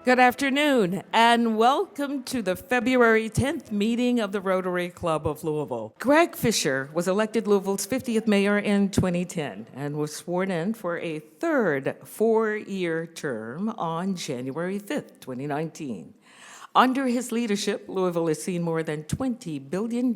Good afternoon, and welcome to the February 10th meeting of the Rotary Club of Louisville. Greg Fischer was elected Louisville's 50th mayor in 2010 and was sworn in for a third four-year term on January 5th, 2019. Under his leadership, Louisville has seen more than $20 billion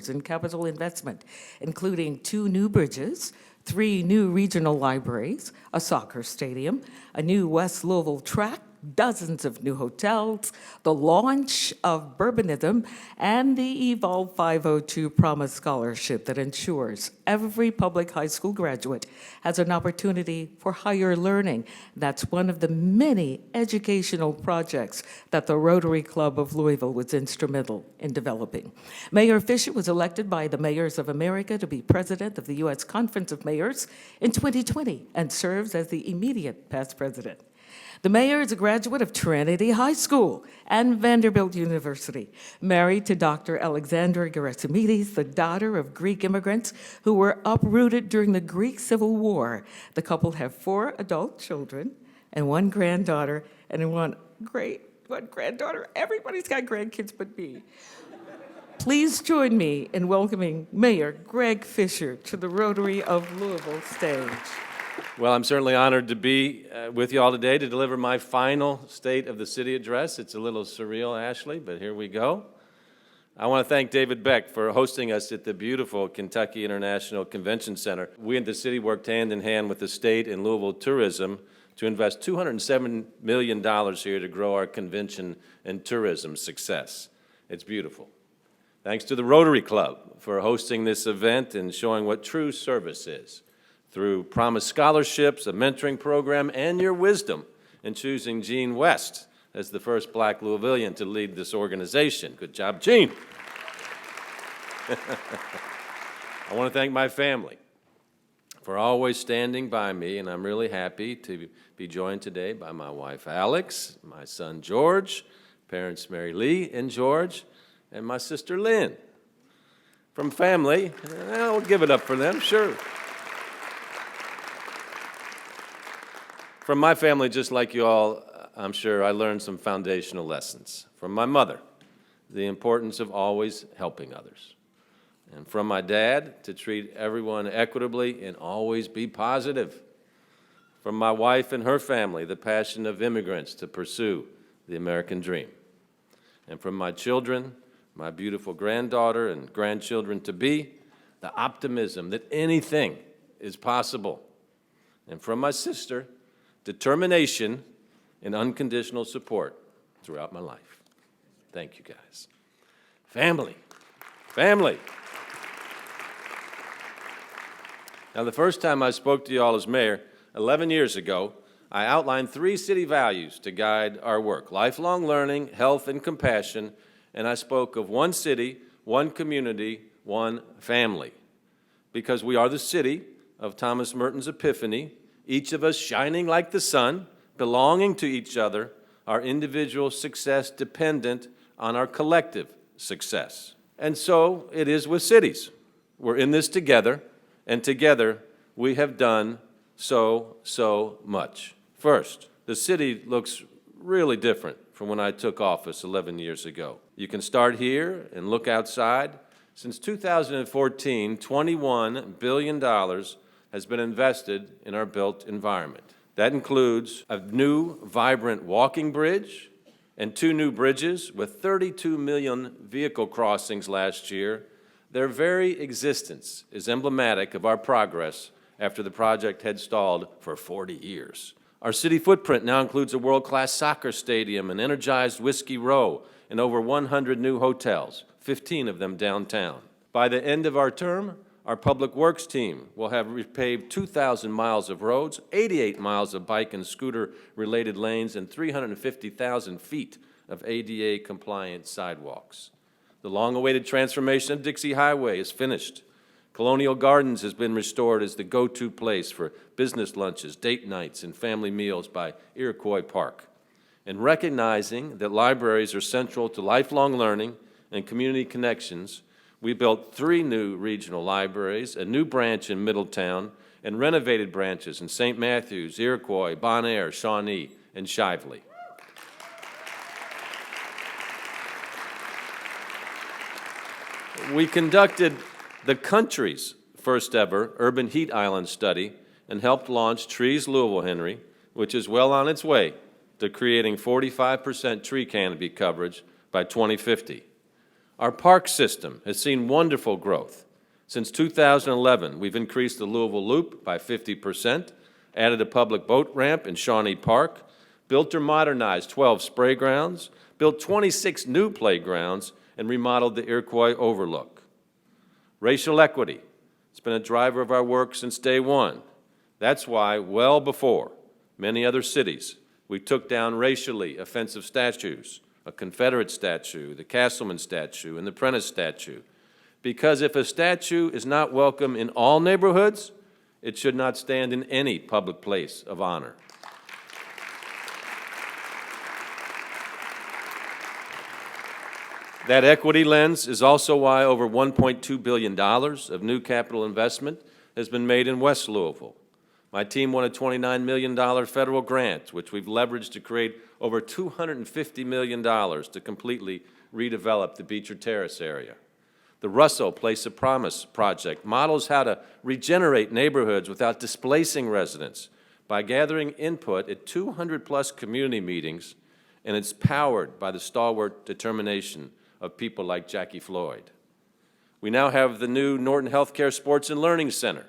in capital investment, including 2 new bridges, 3 new regional libraries, a soccer stadium, a new West Louisville track, dozens of new hotels, the launch of Bourbonism, and the Evolve 502 Promise Scholarship that ensures every public high school graduate has an opportunity for higher learning. That's one of the many educational projects that the Rotary Club of Louisville was instrumental in developing. Mayor Fischer was elected by the Mayors of America to be president of the U.S. Conference of Mayors in 2020 and serves as the immediate past president. The mayor is a graduate of Trinity High School and Vanderbilt University, married to Dr. Alexandra Gerasimides, the daughter of Greek immigrants who were uprooted during the Greek Civil War. The couple have 4 adult children and 1 granddaughter and one granddaughter. Everybody's got grandkids but me. Please join me in welcoming Mayor Greg Fischer to the Rotary of Louisville stage. Well, I'm certainly honored to be with you all today to deliver my final State of the City address. It's a little surreal, Ashley, but here we go. I want to thank David Beck for hosting us at the beautiful Kentucky International Convention Center. We in the city worked hand in hand with the state and Louisville Tourism to invest $207 million here to grow our convention and tourism success. It's beautiful. Thanks to the Rotary Club for hosting this event and showing what true service is, through Promise Scholarships, a mentoring program, and your wisdom in choosing Gene West as the first Black Louisvillian to lead this organization. Good job, Gene. I want to thank my family for always standing by me, and I'm really happy to be joined today by my wife, Alex, my son, George, parents Mary Lee and George, and my sister, Lynn. From family, I'll give it up for them, sure. From my family, just like you all, I'm sure I learned some foundational lessons. From my mother, the importance of always helping others. And from my dad, to treat everyone equitably and always be positive. From my wife and her family, the passion of immigrants to pursue the American dream. And from my children, my beautiful granddaughter and grandchildren to be, the optimism that anything is possible. And from my sister, determination and unconditional support throughout my life. Thank you, guys. Family. Now, the first time I spoke to you all as mayor, 11 years ago, I outlined 3 city values to guide our work: lifelong learning, health, and compassion, and I spoke of 1 city, 1 community, 1 family. Because we are the city of Thomas Merton's Epiphany, each of us shining like the sun, belonging to each other, our individual success dependent on our collective success. And so it is with cities. We're in this together, and together we have done so much. First, the city looks really different from when I took office 11 years ago. You can start here and look outside. Since 2014, $21 billion has been invested in our built environment. That includes a new, vibrant walking bridge and 2 new bridges with 32 million vehicle crossings last year. Their very existence is emblematic of our progress after the project had stalled for 40 years. Our city footprint now includes a world-class soccer stadium, an energized Whiskey Row, and over 100 new hotels, 15 of them downtown. By the end of our term, our Public Works team will have repaved 2,000 miles of roads, 88 miles of bike and scooter-related lanes, and 350,000 feet of ADA-compliant sidewalks. The long-awaited transformation of Dixie Highway is finished. Colonial Gardens has been restored as the go-to place for business lunches, date nights, and family meals by Iroquois Park. And recognizing that libraries are central to lifelong learning and community connections, we built 3 new regional libraries, a new branch in Middletown, and renovated branches in St. Matthews, Iroquois, Bon Air, Shawnee, and Shively. We conducted the country's first ever urban heat island study and helped launch Trees Louisville, Henry, which is well on its way to creating 45% tree canopy coverage by 2050. Our park system has seen wonderful growth. Since 2011, we've increased the Louisville Loop by 50%, added a public boat ramp in Shawnee Park, built or modernized 12 spray grounds, built 26 new playgrounds, and remodeled the Iroquois Overlook. Racial equity has been a driver of our work since day one. That's why, well before many other cities, we took down racially offensive statues, a Confederate statue, the Castleman statue, and the Prentice statue. Because if a statue is not welcome in all neighborhoods, it should not stand in any public place of honor. That equity lens is also why over $1.2 billion of new capital investment has been made in West Louisville. My team won a $29 million federal grant, which we've leveraged to create over $250 million to completely redevelop the Beecher Terrace area. The Russell Place of Promise project models how to regenerate neighborhoods without displacing residents by gathering input at 200+ community meetings, and it's powered by the stalwart determination of people like Jackie Floyd. We now have the new Norton Healthcare Sports and Learning Center,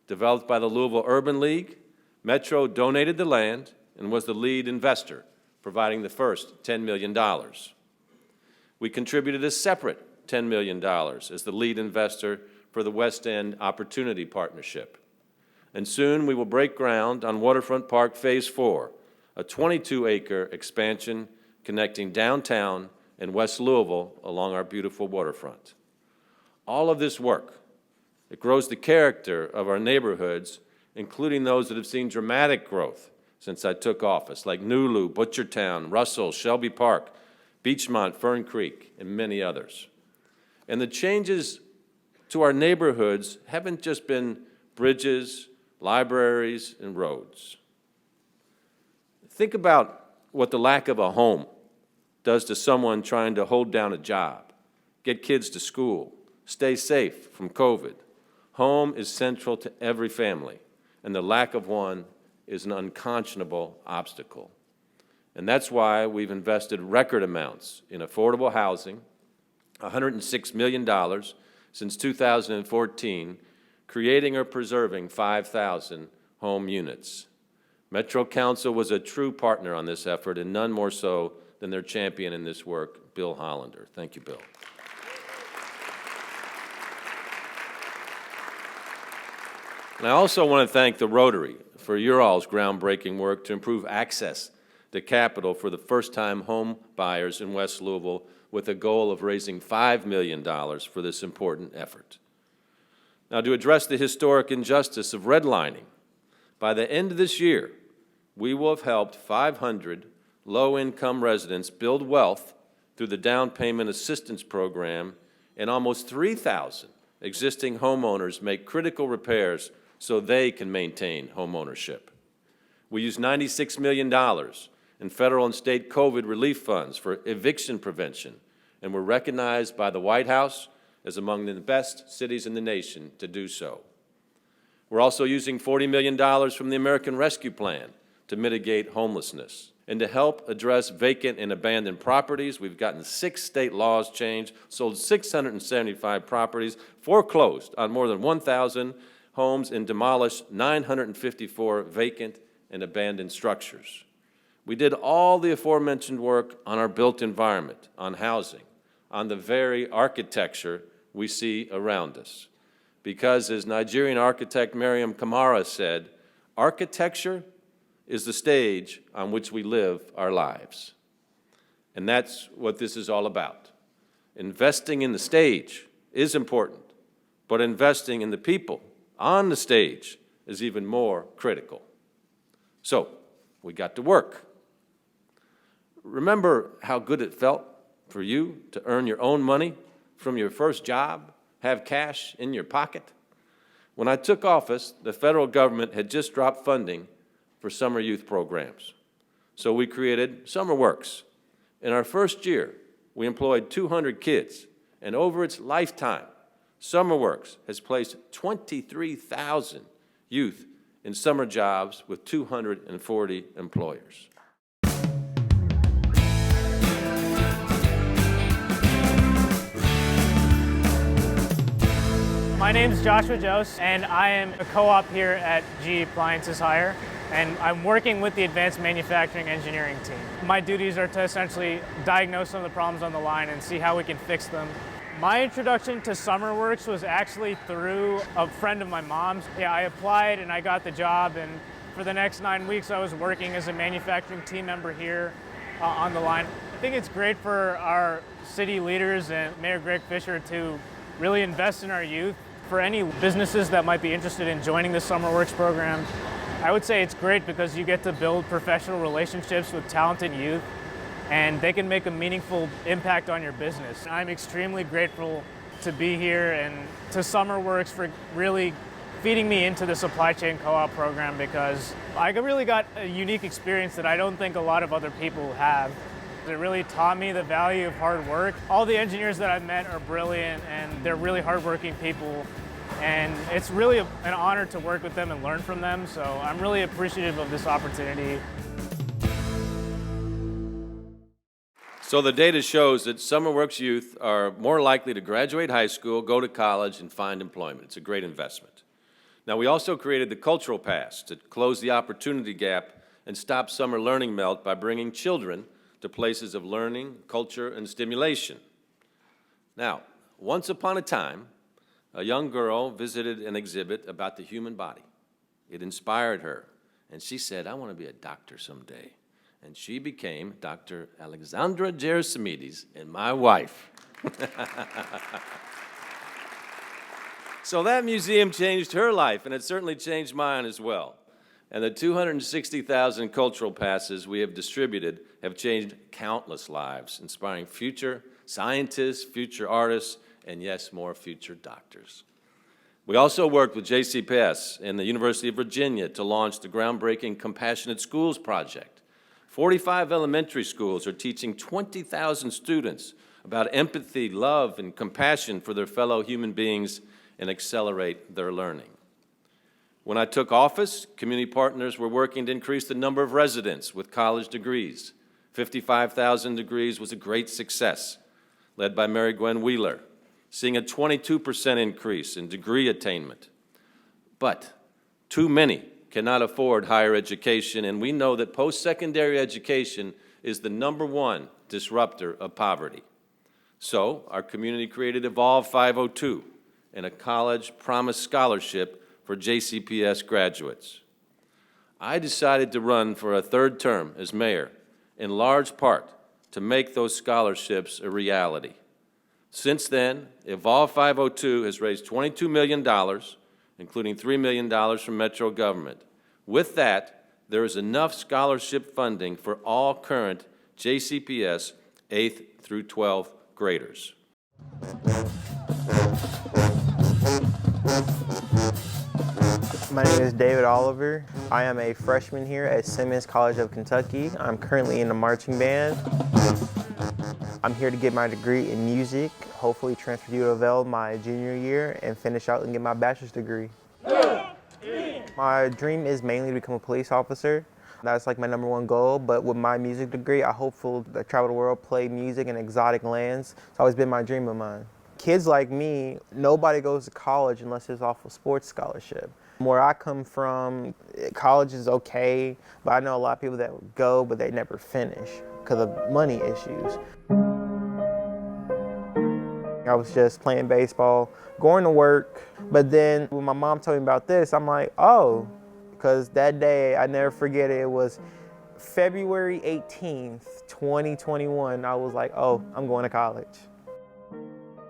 developed by the Louisville Urban League. Metro donated the land and was the lead investor, providing the first $10 million. We contributed a separate $10 million as the lead investor for the West End Opportunity Partnership. And soon we will break ground on Waterfront Park Phase 4, a 22-acre expansion connecting downtown and West Louisville along our beautiful waterfront. All of this work, it grows the character of our neighborhoods, including those that have seen dramatic growth since I took office, like Nulu, Butchertown, Russell, Shelby Park, Beachmont, Fern Creek, and many others. And the changes to our neighborhoods haven't just been bridges, libraries, and roads. Think about what the lack of a home does to someone trying to hold down a job, get kids to school, stay safe from COVID. Home is central to every family, and the lack of one is an unconscionable obstacle. And that's why we've invested record amounts in affordable housing, $106 million since 2014, creating or preserving 5,000 home units. Metro Council was a true partner on this effort, and none more so than their champion in this work, Bill Hollander. Thank you, Bill. And I also want to thank the Rotary for your all's groundbreaking work to improve access to capital for the first-time home buyers in West Louisville, with a goal of raising $5 million for this important effort. Now, to address the historic injustice of redlining, by the end of this year, we will have helped 500 low-income residents build wealth through the Down Payment Assistance Program, and almost 3,000 existing homeowners make critical repairs so they can maintain home ownership. We use $96 million in federal and state COVID relief funds for eviction prevention, and we're recognized by the White House as among the best cities in the nation to do so. We're also using $40 million from the American Rescue Plan to mitigate homelessness. And to help address vacant and abandoned properties, we've gotten 6 state laws changed, sold 675 properties, foreclosed on more than 1,000 homes, and demolished 954 vacant and abandoned structures. We did all the aforementioned work on our built environment, on housing, on the very architecture we see around us. Because, as Nigerian architect Mariam Kamara said, architecture is the stage on which we live our lives. And that's what this is all about. Investing in the stage is important, but investing in the people on the stage is even more critical. So, we got to work. Remember how good it felt for you to earn your own money from your first job, have cash in your pocket? When I took office, the federal government had just dropped funding for summer youth programs. So we created Summer Works. In our first year, we employed 200 kids And over its lifetime, SummerWorks has placed 23,000 youth in summer jobs with 240 employers. My name is Joshua Jose, and I am a co-op here at GE Appliances Hire, and I'm working with the Advanced Manufacturing Engineering team. My duties are to essentially diagnose some of the problems on the line and see how we can fix them. My introduction to SummerWorks was actually through a friend of my mom's. Yeah, I applied and I got the job, and for the next 9 weeks I was working as a manufacturing team member here on the line. I think it's great for our city leaders and Mayor Greg Fischer to really invest in our youth. For any businesses that might be interested in joining the SummerWorks program, I would say it's great because you get to build professional relationships with talented youth, and they can make a meaningful impact on your business. I'm extremely grateful to be here and to SummerWorks for really feeding me into the supply chain co-op program, because I really got a unique experience that I don't think a lot of other people have. It really taught me the value of hard work. All the engineers that I've met are brilliant, and they're really hardworking people. And it's really an honor to work with them and learn from them. So I'm really appreciative of this opportunity. So the data shows that SummerWorks youth are more likely to graduate high school, go to college, and find employment. It's a great investment. Now, we also created the Cultural Pass to close the opportunity gap and stop summer learning melt by bringing children to places of learning, culture, and stimulation. Now, once upon a time, a young girl visited an exhibit about the human body. It inspired her, and she said, "I want to be a doctor someday." And she became Dr. Alexandra Gerasimides and my wife. So that museum changed her life, and it certainly changed mine as well. And the 260,000 cultural passes we have distributed have changed countless lives, inspiring future scientists, future artists, and yes, more future doctors. We also worked with JCPS and the University of Virginia to launch the groundbreaking Compassionate Schools Project. 45 elementary schools are teaching 20,000 students about empathy, love, and compassion for their fellow human beings and accelerate their learning. When I took office, community partners were working to increase the number of residents with college degrees. 55,000 degrees was a great success, led by Mary Gwen Wheeler, seeing a 22% increase in degree attainment. But too many cannot afford higher education, and we know that post-secondary education is the #1 disruptor of poverty. So our community created Evolve 502 and a college promise scholarship for JCPS graduates. I decided to run for a third term as mayor, in large part to make those scholarships a reality. Since then, Evolve 502 has raised $22 million, including $3 million from Metro government. With that, there is enough scholarship funding for all current JCPS 8th through 12th graders. My name is David Oliver. I am a freshman here at Simmons College of Kentucky. I'm currently in the marching band. I'm here to get my degree in music, hopefully transfer to UofL my junior year and finish out and get my bachelor's degree. My dream is mainly to become a police officer. That's like my #1 goal, but with my music degree, I hope to travel the world, play music in exotic lands. It's always been my dream of mine. Kids like me, nobody goes to college unless it's off a sports scholarship. Where I come from, college is okay, but I know a lot of people that go, but they never finish because of money issues. I was just playing baseball, going to work, but then when my mom told me about this, I'm like, oh, because that day, I never forget it, it was February 18th, 2021. I was like, oh, I'm going to college.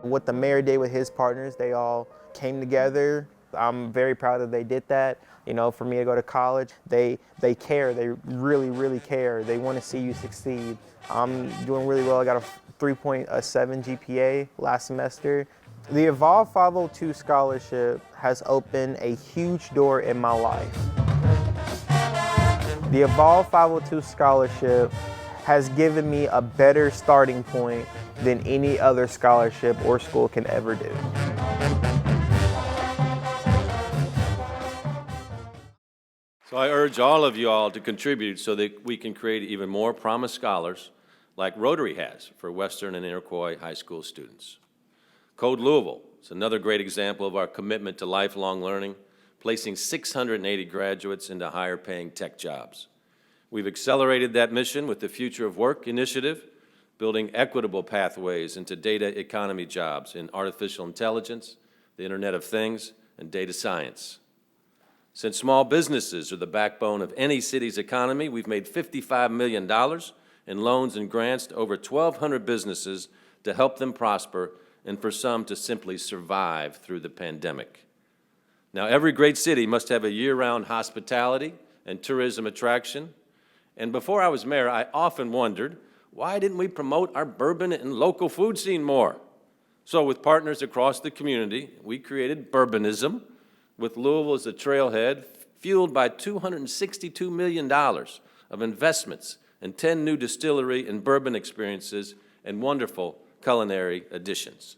What the mayor did with his partners, they all came together. I'm very proud that they did that. You know, for me to go to college, they care, they really, really care. They want to see you succeed. I'm doing really well. I got a 3.7 GPA last semester. The Evolve 502 scholarship has opened a huge door in my life. The Evolve 502 scholarship has given me a better starting point than any other scholarship or school can ever do. So I urge all of you all to contribute so that we can create even more promised scholars like Rotary has for Western and Iroquois high school students. Code Louisville is another great example of our commitment to lifelong learning, placing 680 graduates into higher-paying tech jobs. We've accelerated that mission with the Future of Work initiative, building equitable pathways into data economy jobs in artificial intelligence, the Internet of Things, and data science. Since small businesses are the backbone of any city's economy, we've made $55 million in loans and grants to over 1,200 businesses to help them prosper and for some to simply survive through the pandemic. Now, every great city must have a year-round hospitality and tourism attraction. And before I was mayor, I often wondered, why didn't we promote our bourbon and local food scene more? So with partners across the community, we created Bourbonism, with Louisville as a trailhead, fueled by $262 million of investments and 10 new distillery and bourbon experiences and wonderful culinary additions.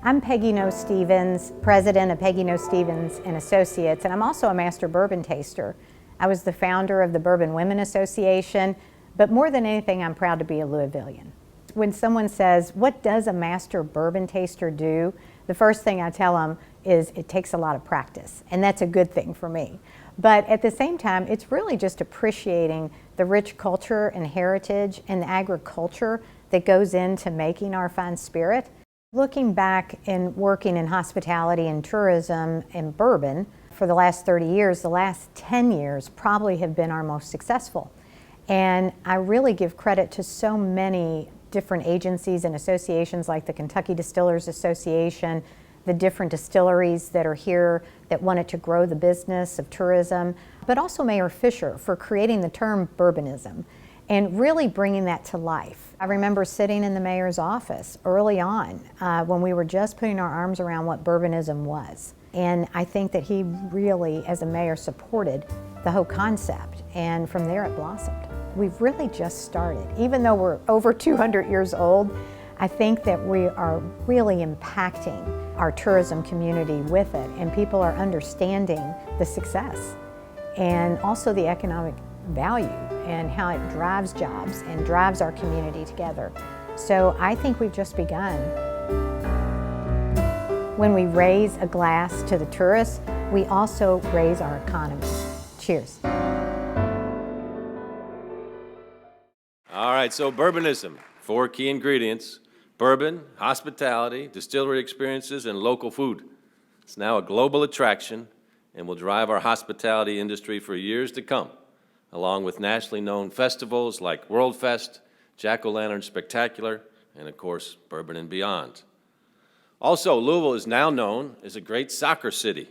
I'm Peggy No Stevens, president of Peggy No Stevens and Associates, and I'm also a master bourbon taster. I was the founder of the Bourbon Women Association, but more than anything, I'm proud to be a Louisvillian. When someone says, what does a master bourbon taster do? The first thing I tell them is it takes a lot of practice, and that's a good thing for me. But at the same time, it's really just appreciating the rich culture and heritage and the agriculture that goes into making our fine spirit. Looking back and working in hospitality and tourism and bourbon for the last 30 years, the last 10 years probably have been our most successful. And I really give credit to so many different agencies and associations like the Kentucky Distillers Association, the different distilleries that are here that wanted to grow the business of tourism, but also Mayor Fischer for creating the term Bourbonism and really bringing that to life. I remember sitting in the mayor's office early on when we were just putting our arms around what Bourbonism was. And I think that he really, as a mayor, supported the whole concept. And from there it blossomed. We've really just started. Even though we're over 200 years old, I think that we are really impacting our tourism community with it. And people are understanding the success and also the economic value and how it drives jobs and drives our community together. So I think we've just begun. When we raise a glass to the tourists, we also raise our economy. Cheers. All right, so Bourbonism, 4 key ingredients: bourbon, hospitality, distillery experiences, and local food. It's now a global attraction and will drive our hospitality industry for years to come, along with nationally known festivals like World Fest, Jack-O-Lantern Spectacular, and of course, Bourbon and Beyond. Also, Louisville is now known as a great soccer city,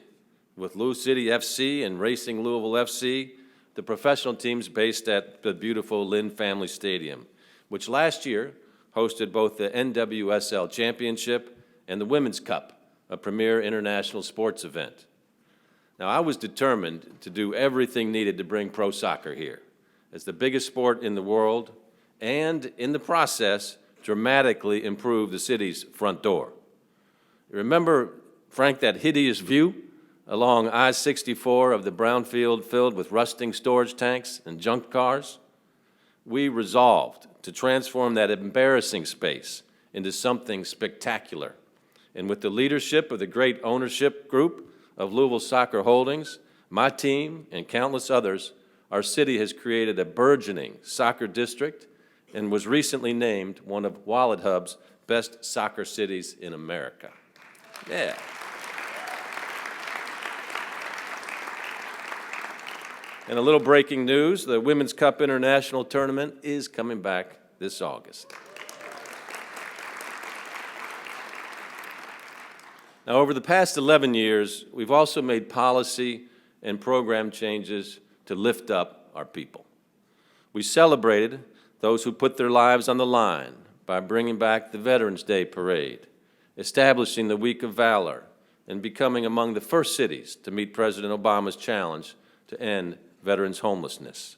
with Lou City FC and Racing Louisville FC, the professional teams based at the beautiful Lynn Family Stadium, which last year hosted both the NWSL Championship and the Women's Cup, a premier international sports event. Now, I was determined to do everything needed to bring pro soccer here, as the biggest sport in the world, and in the process, dramatically improve the city's front door. Remember, Frank, that hideous view along I-64 of the brownfield filled with rusting storage tanks and junk cars? We resolved to transform that embarrassing space into something spectacular. And with the leadership of the great ownership group of Louisville Soccer Holdings, my team, and countless others, our city has created a burgeoning soccer district and was recently named one of Wallet Hub's best soccer cities in America. Yeah. And a little breaking news, the Women's Cup International Tournament is coming back this August. Now, over the past 11 years, we've also made policy and program changes to lift up our people. We celebrated those who put their lives on the line by bringing back the Veterans Day Parade establishing the Week of Valor, and becoming among the first cities to meet President Obama's challenge to end veterans' homelessness.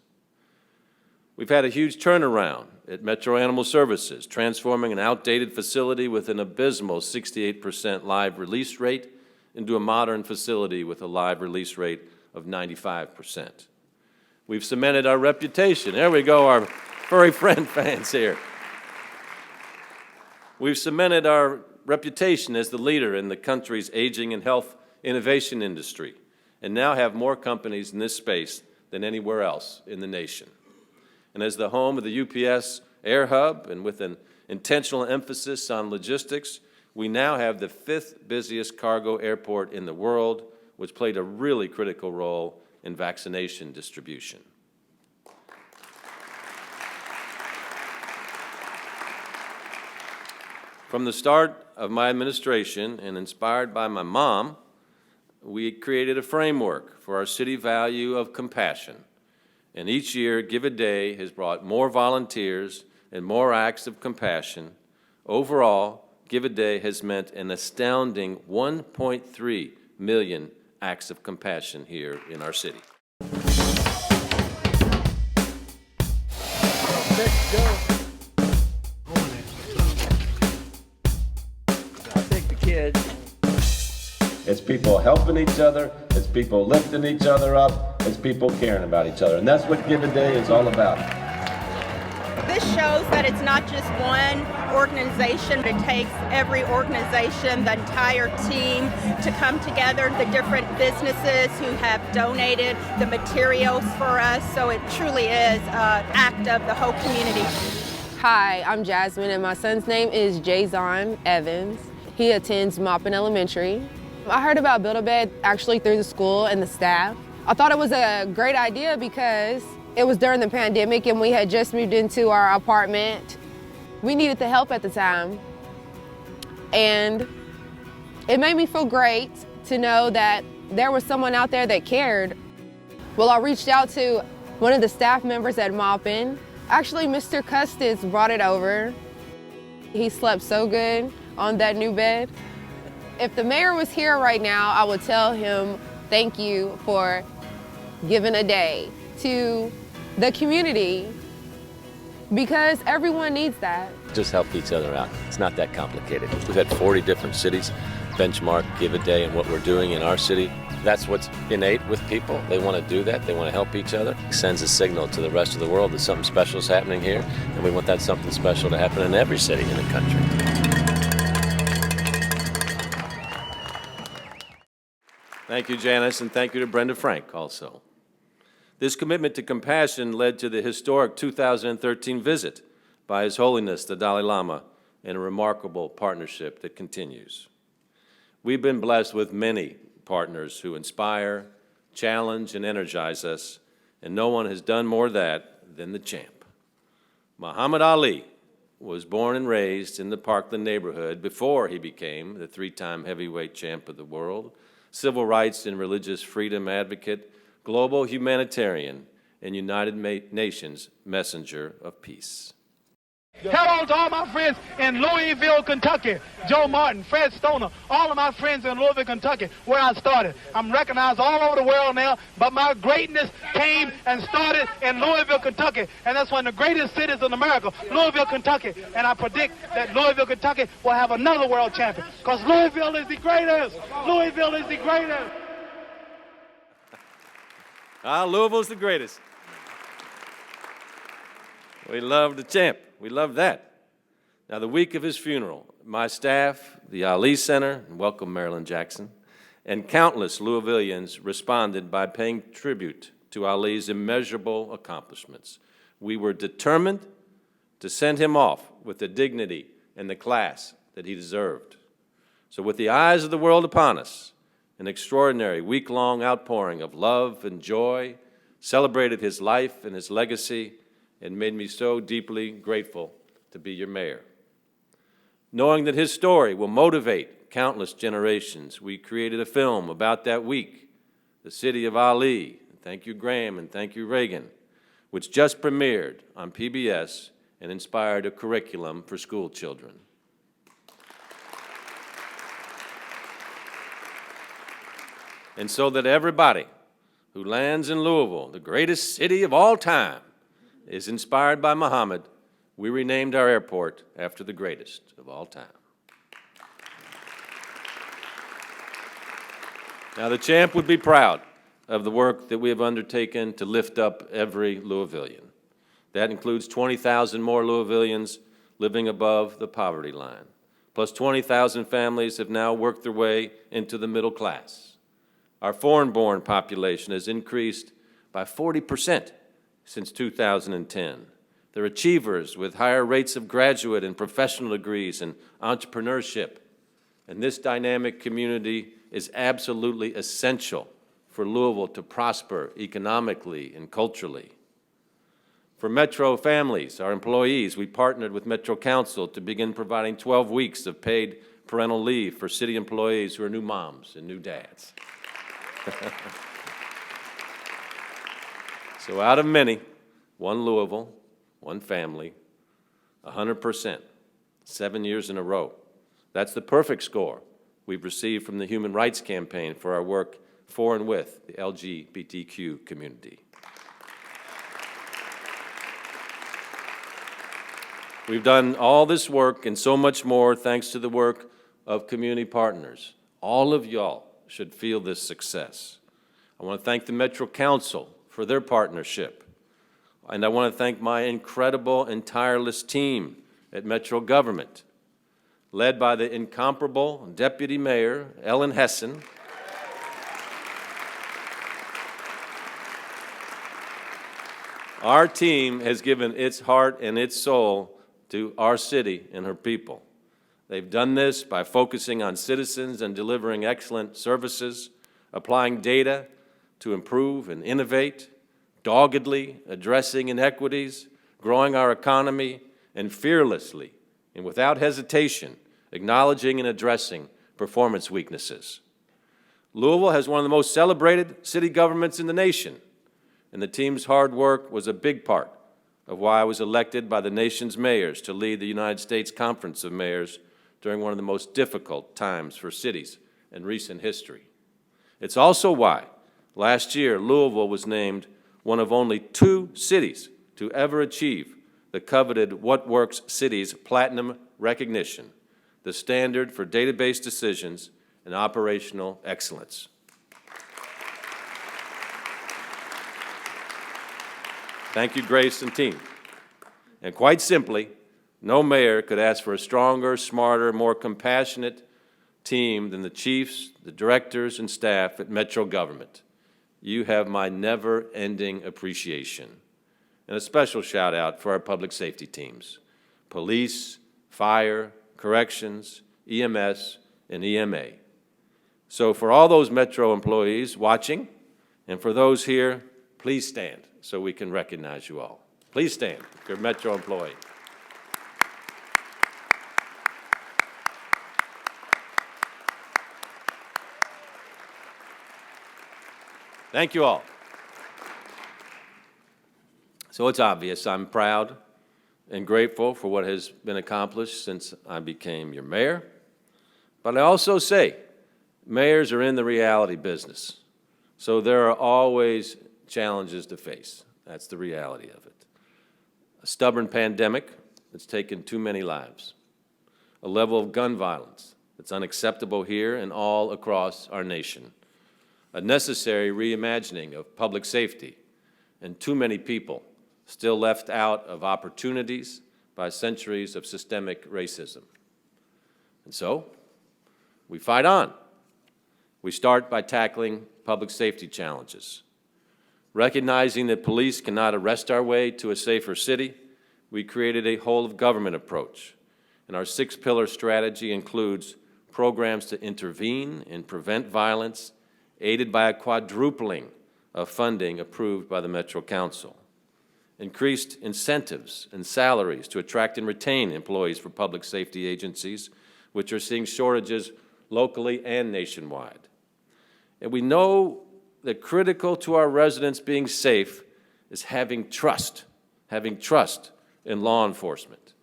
We've had a huge turnaround at Metro Animal Services, transforming an outdated facility with an abysmal 68% live release rate into a modern facility with a live release rate of 95%. We've cemented our reputation. There we go, our furry friend fans here. We've cemented our reputation as the leader in the country's aging and health innovation industry, and now have more companies in this space than anywhere else in the nation. And as the home of the UPS Air Hub, and with an intentional emphasis on logistics, we now have the 5th busiest cargo airport in the world, which played a really critical role in vaccination distribution. From the start of my administration, and inspired by my mom, we created a framework for our city value of compassion. And each year, Give a Day has brought more volunteers and more acts of compassion. Overall, Give a Day has meant an astounding 1.3 million acts of compassion here in our city. Let's go. I'll take the kids. It's people helping each other, it's people lifting each other up, it's people caring about each other. And that's what Give a Day is all about. This shows that it's not just one organization. It takes every organization, the entire team, to come together, the different businesses who have donated the materials for us. So it truly is an act of the whole community. Hi, I'm Jasmine, and my son's name is Jazon Evans. He attends Maupin Elementary. I heard about Build-A-Bed actually through the school and the staff. I thought it was a great idea because it was during the pandemic and we had just moved into our apartment. We needed the help at the time. And it made me feel great to know that there was someone out there that cared. Well, I reached out to one of the staff members at Maupin. Actually, Mr. Custis brought it over. He slept so good on that new bed. If the mayor was here right now, I would tell him thank you for giving a day to the community, because everyone needs that. Just help each other out. It's not that complicated. We've had 40 different cities benchmark Give a Day and what we're doing in our city. That's what's innate with people. They want to do that. They want to help each other. It sends a signal to the rest of the world that something special is happening here, and we want that something special to happen in every city in the country. Thank you, Janice, and thank you to Brenda Frank also. This commitment to compassion led to the historic 2013 visit by His Holiness the Dalai Lama, and a remarkable partnership that continues. We've been blessed with many partners who inspire, challenge, and energize us, and no one has done more of that than the champ. Muhammad Ali was born and raised in the Parkland neighborhood before he became the 3-time heavyweight champ of the world, civil rights and religious freedom advocate, global humanitarian, and United Nations messenger of peace. Hello to all my friends in Louisville, Kentucky. Joe Martin, Fred Stoner, all of my friends in Louisville, Kentucky, where I started. I'm recognized all over the world now, but my greatness came and started in Louisville, Kentucky. And that's one of the greatest cities in America, Louisville, Kentucky. And I predict that Louisville, Kentucky will have another world champion, because Louisville is the greatest. Louisville is the greatest. Louisville's the greatest. We love the champ. We love that. Now, the week of his funeral, my staff, the Ali Center, and welcome Marilyn Jackson, and countless Louisvillians responded by paying tribute to Ali's immeasurable accomplishments. We were determined to send him off with the dignity and the class that he deserved. So with the eyes of the world upon us, an extraordinary week-long outpouring of love and joy celebrated his life and his legacy, and made me so deeply grateful to be your mayor. Knowing that his story will motivate countless generations, we created a film about that week, The City of Ali. Thank you, Graham, and thank you, Reagan, which just premiered on PBS and inspired a curriculum for school children. And so that everybody who lands in Louisville, the greatest city of all time, is inspired by Muhammad, we renamed our airport after the greatest of all time. Now, the champ would be proud of the work that we have undertaken to lift up every Louisvillian. That includes 20,000 more Louisvillians living above the poverty line, plus 20,000 families have now worked their way into the middle class. Our foreign-born population has increased by 40% since 2010. They're achievers with higher rates of graduate and professional degrees and entrepreneurship. And this dynamic community is absolutely essential for Louisville to prosper economically and culturally. For Metro families, our employees, we partnered with Metro Council to begin providing 12 weeks of paid parental leave for city employees who are new moms and new dads. So out of many, one Louisville, one family, 100%, 7 years in a row. That's the perfect score we've received from the Human Rights Campaign for our work for and with the LGBTQ community. We've done all this work and so much more thanks to the work of community partners. All of y'all should feel this success. I want to thank the Metro Council for their partnership. And I want to thank my incredible and tireless team at Metro Government, led by the incomparable Deputy Mayor Ellen Hessen, Our team has given its heart and its soul to our city and her people. They've done this by focusing on citizens and delivering excellent services, applying data to improve and innovate, doggedly addressing inequities, growing our economy, and fearlessly and without hesitation acknowledging and addressing performance weaknesses. Louisville has one of the most celebrated city governments in the nation, and the team's hard work was a big part of why I was elected by the nation's mayors to lead the United States Conference of Mayors during one of the most difficult times for cities in recent history. It's also why last year Louisville was named one of only 2 cities to ever achieve the coveted What Works Cities Platinum recognition, the standard for database decisions and operational excellence. Thank you, Grace and team. And quite simply, no mayor could ask for a stronger, smarter, more compassionate team than the chiefs, the directors, and staff at Metro Government. You have my never-ending appreciation. And a special shout-out for our public safety teams, police, fire, corrections, EMS, and EMA. So for all those Metro employees watching, and for those here, please stand so we can recognize you all. Please stand if you're a Metro employee. Thank you all. So it's obvious I'm proud and grateful for what has been accomplished since I became your mayor. But I also say mayors are in the reality business. So there are always challenges to face. That's the reality of it. A stubborn pandemic that's taken too many lives. A level of gun violence that's unacceptable here and all across our nation. A necessary reimagining of public safety, and too many people still left out of opportunities by centuries of systemic racism. And so, we fight on. We start by tackling public safety challenges. Recognizing that police cannot arrest our way to a safer city, we created a whole-of-government approach. And our 6-pillar strategy includes programs to intervene and prevent violence, aided by a quadrupling of funding approved by the Metro Council. Increased incentives and salaries to attract and retain employees for public safety agencies, which are seeing shortages locally and nationwide. And we know that critical to our residents being safe is having trust in law enforcement.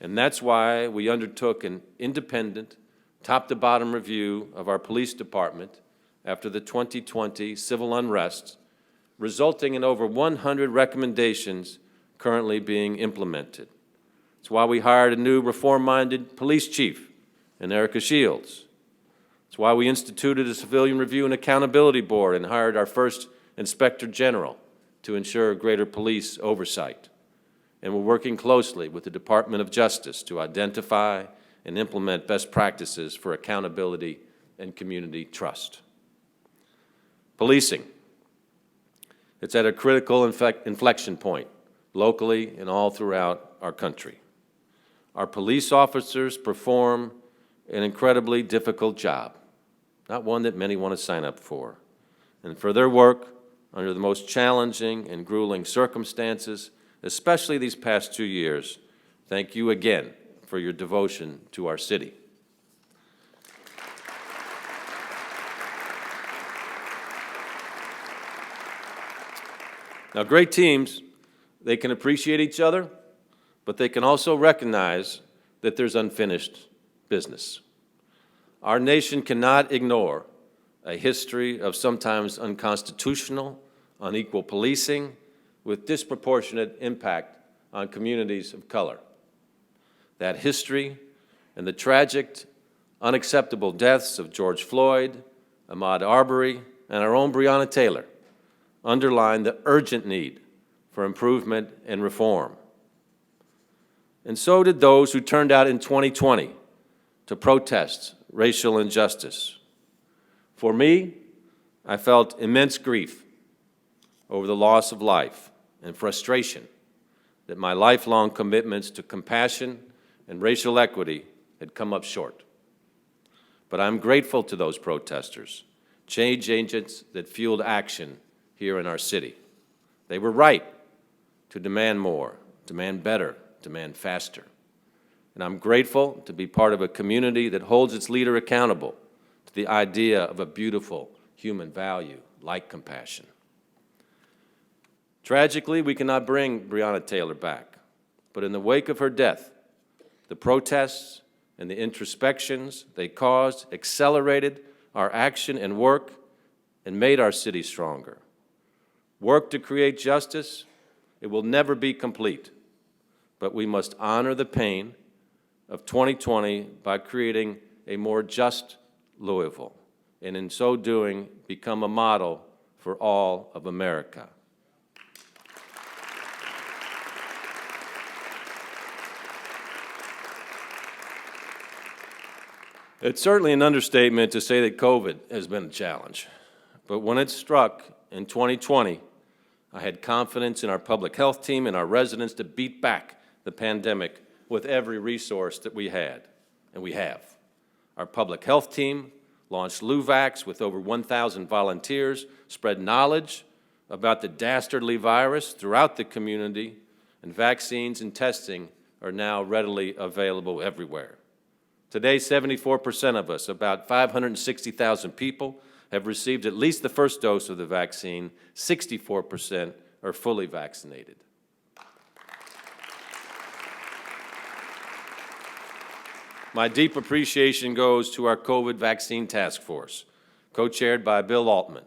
And that's why we undertook an independent, top-to-bottom review of our police department after the 2020 civil unrest, resulting in over 100 recommendations currently being implemented. It's why we hired a new reform-minded police chief in Erica Shields. It's why we instituted a Civilian Review and Accountability Board and hired our first Inspector General to ensure greater police oversight. And we're working closely with the Department of Justice to identify and implement best practices for accountability and community trust. Policing. It's at a critical inflection point, locally and all throughout our country. Our police officers perform an incredibly difficult job, not one that many want to sign up for. And for their work under the most challenging and grueling circumstances, especially these past 2 years, thank you again for your devotion to our city. Now, great teams, they can appreciate each other, but they can also recognize that there's unfinished business. Our nation cannot ignore a history of sometimes unconstitutional, unequal policing with disproportionate impact on communities of color. That history and the tragic, unacceptable deaths of George Floyd, Ahmaud Arbery, and our own Breonna Taylor underline the urgent need for improvement and reform. And so did those who turned out in 2020 to protest racial injustice. For me, I felt immense grief over the loss of life and frustration that my lifelong commitments to compassion and racial equity had come up short. But I'm grateful to those protesters, change agents that fueled action here in our city. They were right to demand more, demand better, demand faster. And I'm grateful to be part of a community that holds its leader accountable to the idea of a beautiful human value like compassion. Tragically, we cannot bring Breonna Taylor back, but in the wake of her death, the protests and the introspections they caused accelerated our action and work and made our city stronger. Work to create justice, it will never be complete, but we must honor the pain of 2020 by creating a more just Louisville, and in so doing, become a model for all of America. It's certainly an understatement to say that COVID has been a challenge, but when it struck in 2020, I had confidence in our public health team and our residents to beat back the pandemic with every resource that we had, and we have. Our public health team launched LouVax with over 1,000 volunteers, spread knowledge about the dastardly virus throughout the community, and vaccines and testing are now readily available everywhere. Today, 74% of us, about 560,000 people, have received at least the first dose of the vaccine. 64% are fully vaccinated. My deep appreciation goes to our COVID vaccine task force, co-chaired by Bill Altman,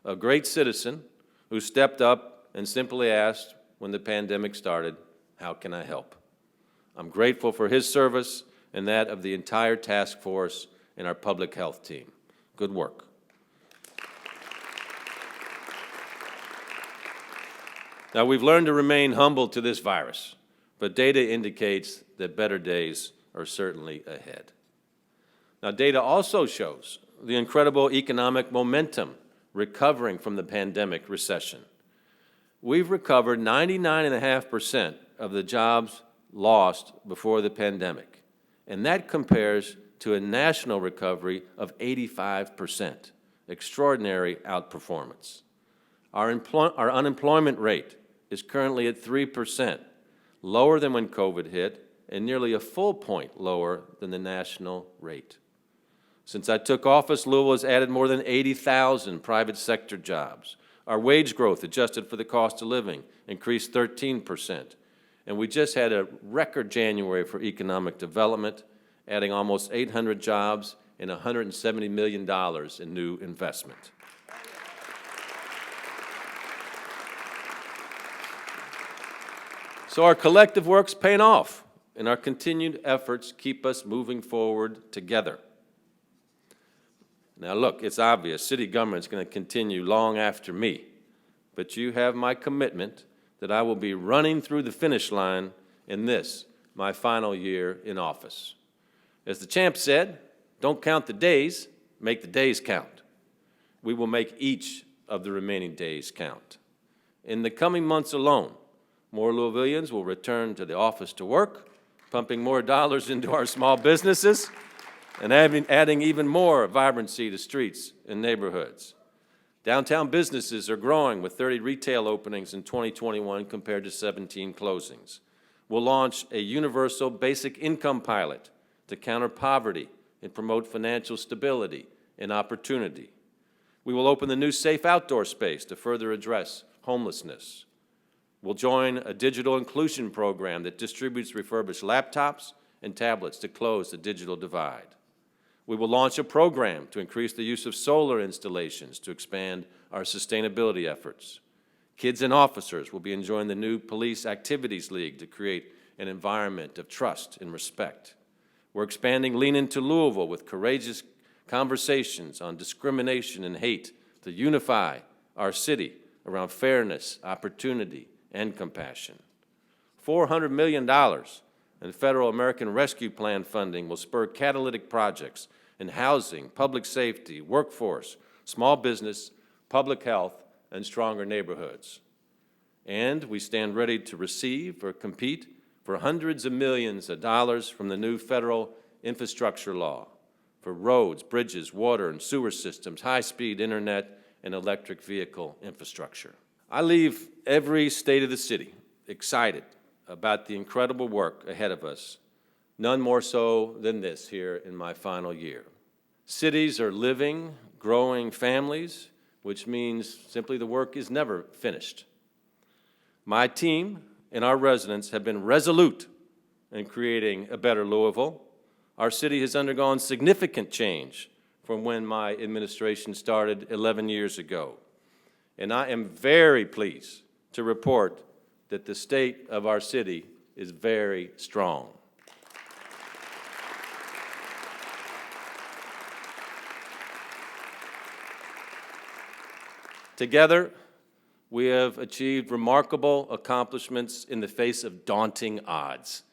a great citizen who stepped up and simply asked when the pandemic started, "How can I help?" I'm grateful for his service and that of the entire task force and our public health team. Good work. Now, we've learned to remain humble to this virus, but data indicates that better days are certainly ahead. Now, data also shows the incredible economic momentum recovering from the pandemic recession. We've recovered 99.5% of the jobs lost before the pandemic, and that compares to a national recovery of 85%. Extraordinary outperformance. Our unemployment rate is currently at 3%, lower than when COVID hit, and nearly a full point lower than the national rate. Since I took office, Louisville has added more than 80,000 private sector jobs. Our wage growth, adjusted for the cost of living, increased 13%. And we just had a record January for economic development, adding almost 800 jobs and $170 million in new investment. So our collective work's paying off, and our continued efforts keep us moving forward together. Now look, it's obvious, city government's going to continue long after me, but you have my commitment that I will be running through the finish line in this, my final year in office. As the champ said, don't count the days, make the days count. We will make each of the remaining days count. In the coming months alone, more Louisvillians will return to the office to work, pumping more dollars into our small businesses, and adding even more vibrancy to streets and neighborhoods. Downtown businesses are growing with 30 retail openings in 2021 compared to 17 closings. We'll launch a universal basic income pilot to counter poverty and promote financial stability and opportunity. We will open the new safe outdoor space to further address homelessness. We'll join a digital inclusion program that distributes refurbished laptops and tablets to close the digital divide. We will launch a program to increase the use of solar installations to expand our sustainability efforts. Kids and officers will be enjoying the new Police Activities League to create an environment of trust and respect. We're expanding Lean Into Louisville with courageous conversations on discrimination and hate to unify our city around fairness, opportunity, and compassion. $400 million in federal American Rescue Plan funding will spur catalytic projects in housing, public safety, workforce, small business, public health, and stronger neighborhoods. And we stand ready to receive or compete for hundreds of millions of dollars from the new federal infrastructure law for roads, bridges, water and sewer systems, high-speed internet, and electric vehicle infrastructure. I leave every state of the city excited about the incredible work ahead of us, none more so than this here in my final year. Cities are living, growing families, which means simply the work is never finished. My team and our residents have been resolute in creating a better Louisville. Our city has undergone significant change from when my administration started 11 years ago. And I am very pleased to report that the state of our city is very strong. Together, we have achieved remarkable accomplishments in the face of daunting odds,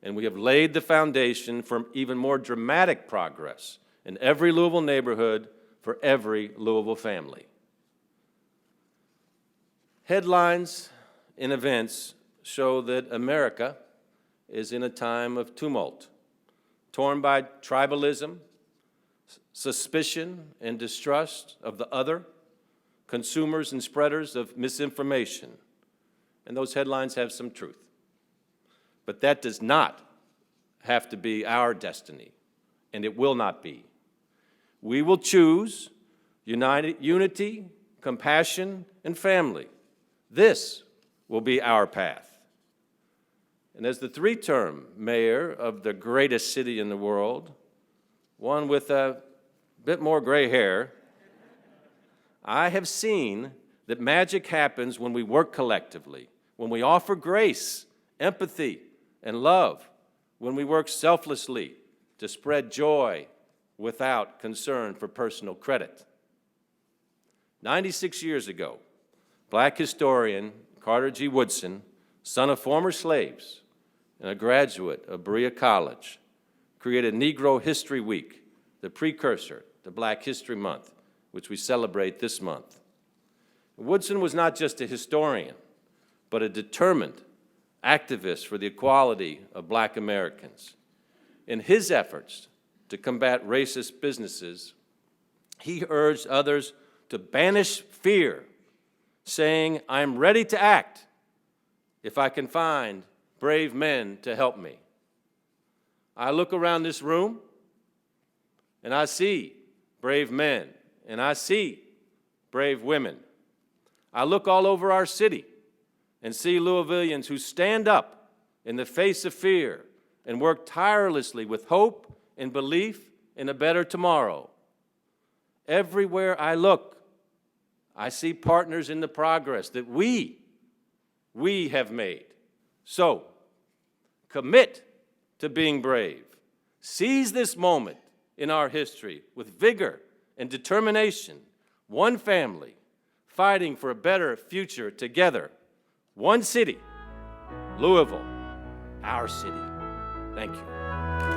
and we have laid the foundation for even more dramatic progress in every Louisville neighborhood for every Louisville family. Headlines and events show that America is in a time of tumult, torn by tribalism, suspicion and distrust of the other, consumers and spreaders of misinformation. And those headlines have some truth. But that does not have to be our destiny, and it will not be. We will choose unity, compassion, and family. This will be our path. And as the three-term mayor of the greatest city in the world, one with a bit more gray hair, I have seen that magic happens when we work collectively, when we offer grace, empathy, and love, when we work selflessly to spread joy without concern for personal credit. 96 years ago, Black historian Carter G. Woodson, son of former slaves and a graduate of Berea College, created Negro History Week, the precursor to Black History Month, which we celebrate this month. Woodson was not just a historian, but a determined activist for the equality of Black Americans. In his efforts to combat racist businesses, he urged others to banish fear, saying, "I'm ready to act if I can find brave men to help me." I look around this room and I see brave men and I see brave women. I look all over our city and see Louisvillians who stand up in the face of fear and work tirelessly with hope and belief and a better tomorrow. Everywhere I look, I see partners in the progress that we have made. So, commit to being brave. Seize this moment in our history with vigor and determination. One family, fighting for a better future together. One city, Louisville, our city. Thank you.